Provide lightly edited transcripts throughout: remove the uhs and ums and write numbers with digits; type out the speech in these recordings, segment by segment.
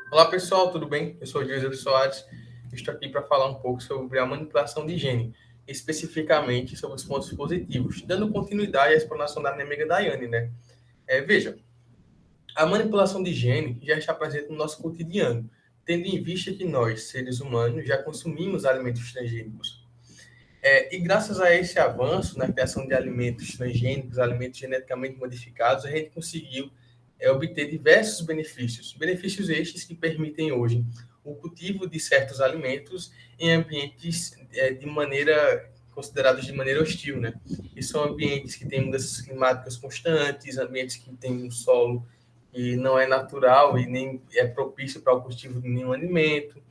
Olá pessoal, tudo bem? Eu sou o José Soares. Estou aqui para falar um pouco sobre a manipulação de gene, especificamente sobre os pontos positivos, dando continuidade à explanação da minha amiga Daiane, né? Veja, a manipulação de gene já está presente no nosso cotidiano, tendo em vista que nós, seres humanos, já consumimos alimentos transgênicos. E graças a esse avanço na criação de alimentos transgênicos, alimentos geneticamente modificados, a gente conseguiu obter diversos benefícios. Benefícios estes que permitem hoje o cultivo de certos alimentos em ambientes de maneira considerados de maneira hostil, né? E são ambientes que têm mudanças climáticas constantes, ambientes que têm um solo que não é natural e nem é propício para o cultivo de nenhum alimento,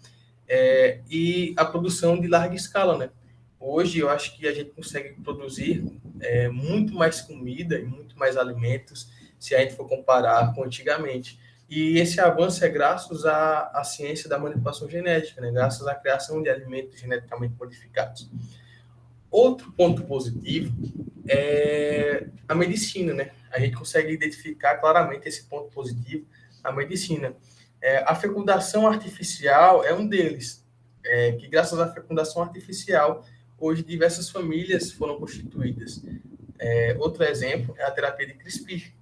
e a produção de larga escala, né? Hoje eu acho que a gente consegue produzir muito mais comida e muito mais alimentos se a gente for comparar com antigamente. E esse avanço é graças à ciência da manipulação genética, né? Graças à criação de alimentos geneticamente modificados. Outro ponto positivo é a medicina, né? A gente consegue identificar claramente esse ponto positivo na medicina. A fecundação artificial é um deles, que graças à fecundação artificial, hoje diversas famílias foram constituídas. Outro exemplo é a terapia de CRISPR,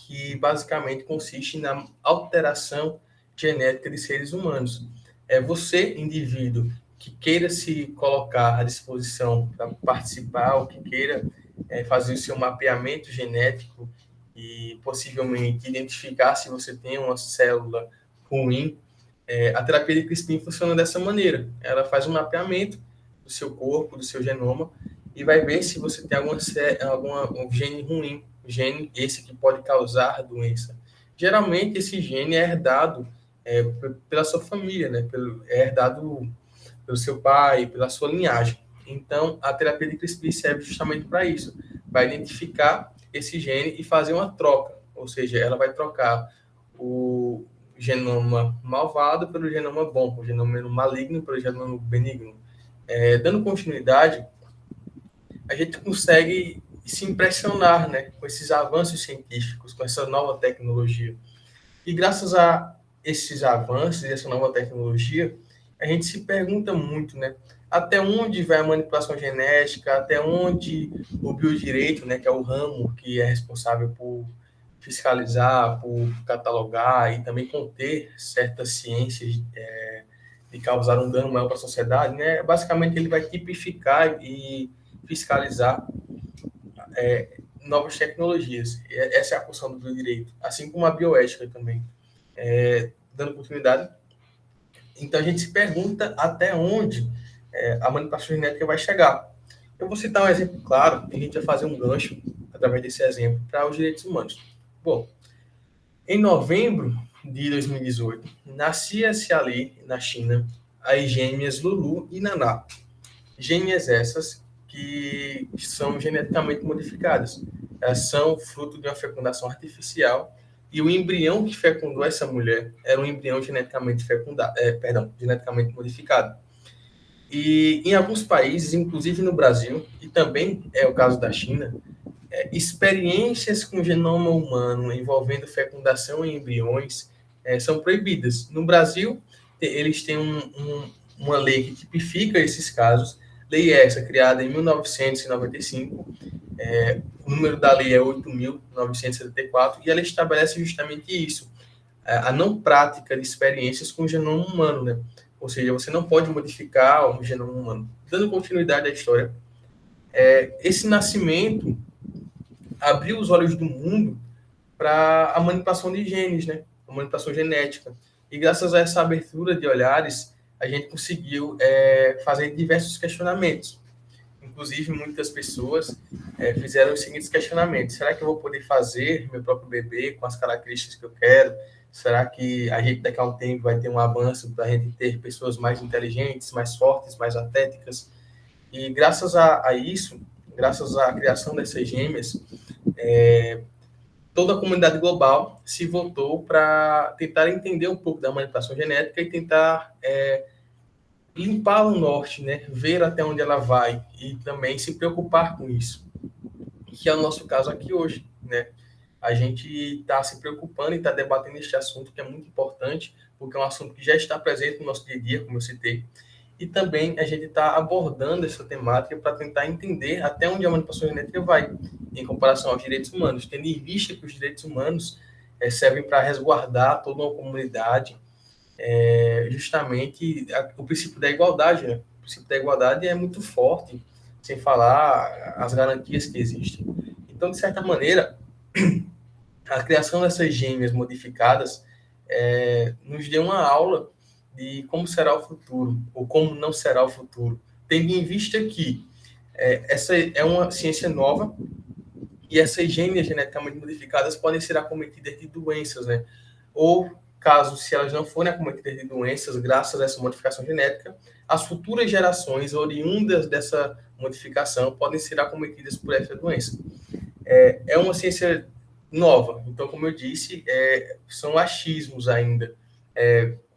que basicamente consiste na alteração genética de seres humanos. Você, indivíduo, que queira se colocar à disposição para participar, ou que queira fazer o seu mapeamento genético e possivelmente identificar se você tem uma célula ruim, a terapia de CRISPR funciona dessa maneira. Ela faz um mapeamento do seu corpo, do seu genoma, e vai ver se você tem algum gene ruim, gene esse que pode causar doença. Geralmente, esse gene é herdado pela sua família, né? É herdado pelo seu pai, pela sua linhagem. Então, a terapia de CRISPR serve justamente para isso, vai identificar esse gene e fazer uma troca, ou seja, ela vai trocar o genoma malvado pelo genoma bom, o genoma maligno pelo genoma benigno. Dando continuidade, a gente consegue se impressionar, né, com esses avanços científicos, com essa nova tecnologia. E graças a esses avanços e essa nova tecnologia, a gente se pergunta muito, né, até onde vai a manipulação genética, até onde o biodireito, né, que é o ramo que é responsável por fiscalizar, por catalogar e também conter certas ciências de causar um dano maior para a sociedade, né? Basicamente ele vai tipificar e fiscalizar novas tecnologias. Essa é a função do direito, assim como a bioética também. Dando continuidade. Então a gente se pergunta até onde a manipulação genética vai chegar. Eu vou citar um exemplo claro, e a gente vai fazer um gancho através desse exemplo para os direitos humanos. Bom, em novembro de 2018, nascia-se ali na China as gêmeas Lulu e Naná. Gêmeas essas que são geneticamente modificadas. Elas são fruto de uma fecundação artificial e o embrião que fecundou essa mulher era um embrião geneticamente geneticamente modificado. E em alguns países, inclusive no Brasil, e também é o caso da China, experiências com genoma humano envolvendo fecundação em embriões são proibidas. No Brasil, eles têm uma lei que tipifica esses casos, lei essa criada em 1995, o número da lei é 8.974, e ela estabelece justamente isso, a não prática de experiências com o genoma humano, né? Ou seja, você não pode modificar o genoma humano. Dando continuidade à história, esse nascimento abriu os olhos do mundo para a manipulação de genes, né? A manipulação genética. E graças a essa abertura de olhares, a gente conseguiu fazer diversos questionamentos. Inclusive, muitas pessoas fizeram os seguintes questionamentos: será que eu vou poder fazer meu próprio bebê com as características que eu quero? Será que a gente daqui a um tempo vai ter um avanço para a gente ter pessoas mais inteligentes, mais fortes, mais atléticas? E graças a isso, graças à criação dessas gêmeas, toda a comunidade global se voltou para tentar entender um pouco da manipulação genética e tentar limpar o norte, né? Ver até onde ela vai e também se preocupar com isso, que é o nosso caso aqui hoje, né? a gente está se preocupando e está debatendo este assunto, que é muito importante, porque é um assunto que já está presente no nosso dia a dia, como eu citei, e também a gente está abordando essa temática para tentar entender até onde a manipulação genética vai, em comparação aos direitos humanos, tendo em vista que os direitos humanos servem para resguardar toda uma comunidade, justamente o princípio da igualdade, né? O princípio da igualdade é muito forte, sem falar as garantias que existem. Então, de certa maneira, a criação dessas gêmeas modificadas nos deu uma aula de como será o futuro, ou como não será o futuro, tendo em vista que essa é uma ciência nova e essas gêmeas geneticamente modificadas podem ser acometidas de doenças, né? Ou, caso, se elas não forem acometidas de doenças, graças a essa modificação genética, as futuras gerações oriundas dessa modificação podem ser acometidas por essa doença. É uma ciência nova, então, como eu disse, são achismos ainda.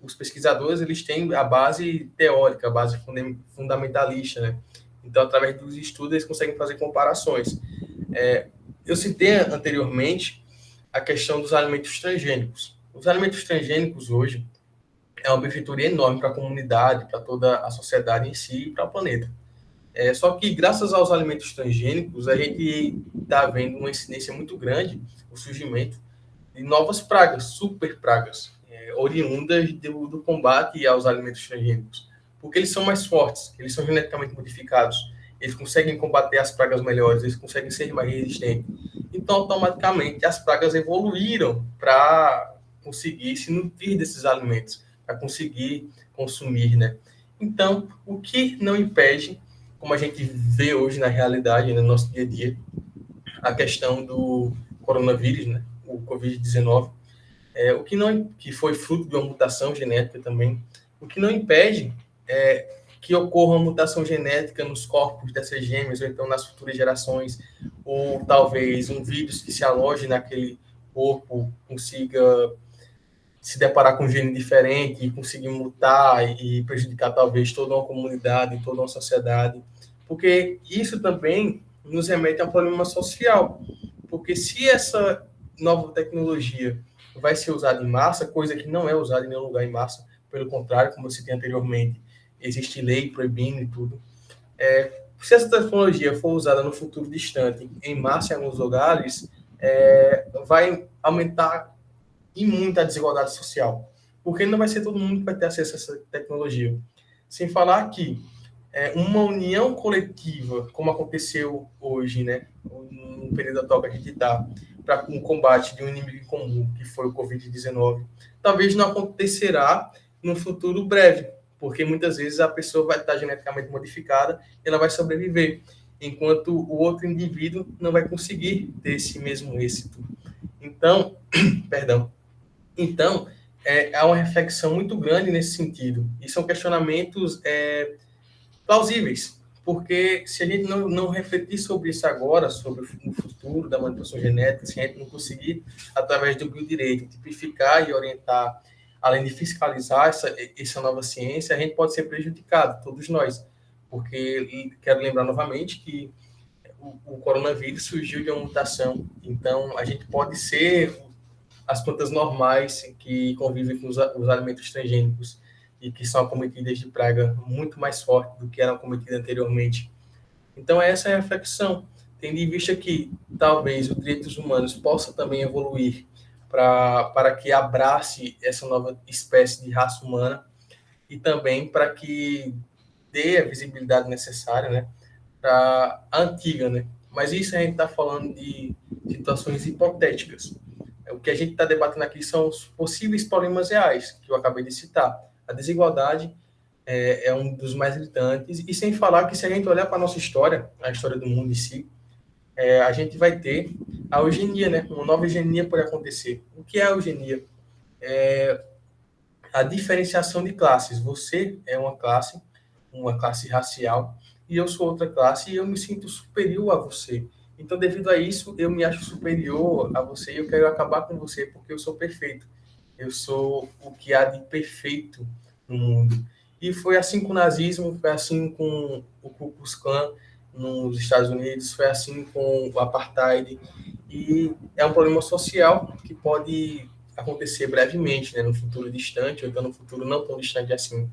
Os pesquisadores, eles têm a base teórica, a base fundamentalista, né? Então, através dos estudos, eles conseguem fazer comparações. Eu citei anteriormente a questão dos alimentos transgênicos. Os alimentos transgênicos hoje é uma benfeitoria enorme para a comunidade, para toda a sociedade em si e para o planeta. Só que, graças aos alimentos transgênicos, a gente está vendo uma incidência muito grande, o surgimento de novas pragas, super pragas, oriundas do combate aos alimentos transgênicos, porque eles são mais fortes, eles são geneticamente modificados, eles conseguem combater as pragas melhores, eles conseguem ser mais resistentes. Então, automaticamente, as pragas evoluíram para conseguir se nutrir desses alimentos, para conseguir consumir, né? Então, o que não impede, como a gente vê hoje na realidade, no nosso dia a dia, a questão do coronavírus, né? O Covid-19, o que não, que foi fruto de uma mutação genética também, o que não impede que ocorra uma mutação genética nos corpos dessas gêmeas, ou então nas futuras gerações, ou talvez um vírus que se aloje naquele corpo consiga se deparar com um gene diferente e conseguir mutar e prejudicar talvez toda uma comunidade, toda uma sociedade, porque isso também nos remete a um problema social, porque se essa nova tecnologia vai ser usada em massa, coisa que não é usada em nenhum lugar em massa, pelo contrário, como eu citei anteriormente, existe lei proibindo e tudo. Se essa tecnologia for usada no futuro distante, em massa em alguns lugares, vai aumentar e muito a desigualdade social, porque não vai ser todo mundo que vai ter acesso a essa tecnologia. Sem falar que uma união coletiva, como aconteceu hoje, né, no período atual que a gente está, para um combate de um inimigo em comum, que foi o Covid-19, talvez não acontecerá no futuro breve, porque muitas vezes a pessoa vai estar geneticamente modificada e ela vai sobreviver, enquanto o outro indivíduo não vai conseguir ter esse mesmo êxito. Então, perdão. Então, há uma reflexão muito grande nesse sentido. E são questionamentos plausíveis, porque se a gente não refletir sobre isso agora, sobre o futuro da manipulação genética, se a gente não conseguir, através do biodireito, tipificar e orientar, além de fiscalizar essa nova ciência, a gente pode ser prejudicado, todos nós. Porque, quero lembrar novamente que o coronavírus surgiu de uma mutação. Então, a gente pode ser as plantas normais que convivem com os alimentos transgênicos e que são acometidas de praga muito mais forte do que eram acometidas anteriormente. Então, essa é a reflexão, tendo em vista que talvez os direitos humanos possa também evoluir para que abrace essa nova espécie de raça humana e também para que dê a visibilidade necessária, né, para a antiga, né? Mas isso a gente está falando de situações hipotéticas. O que a gente está debatendo aqui são os possíveis problemas reais, que eu acabei de citar. A desigualdade é um dos mais gritantes, e sem falar que se a gente olhar para a nossa história, a história do mundo em si, a gente vai ter a eugenia, né? Uma nova eugenia pode acontecer. O que é a eugenia? É a diferenciação de classes. Você é uma classe racial, e eu sou outra classe, e eu me sinto superior a você. Então, devido a isso, eu me acho superior a você e eu quero acabar com você porque eu sou perfeito. Eu sou o que há de perfeito no mundo. E foi assim com o nazismo, foi assim com o Ku Klux Klan nos Estados Unidos, foi assim com o apartheid. e é um problema social que pode acontecer brevemente, né, no futuro distante, ou então no futuro não tão distante assim.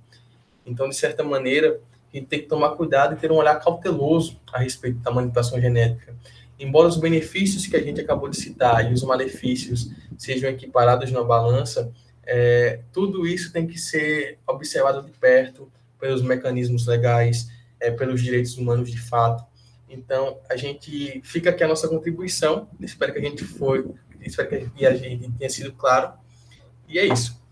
Então, de certa maneira, a gente tem que tomar cuidado e ter um olhar cauteloso a respeito da manipulação genética. Embora os benefícios que a gente acabou de citar e os malefícios sejam equiparados na balança, tudo isso tem que ser observado de perto pelos mecanismos legais, pelos direitos humanos de fato. Então, a gente fica aqui a nossa contribuição. Espero que a gente tenha sido claro. E é isso.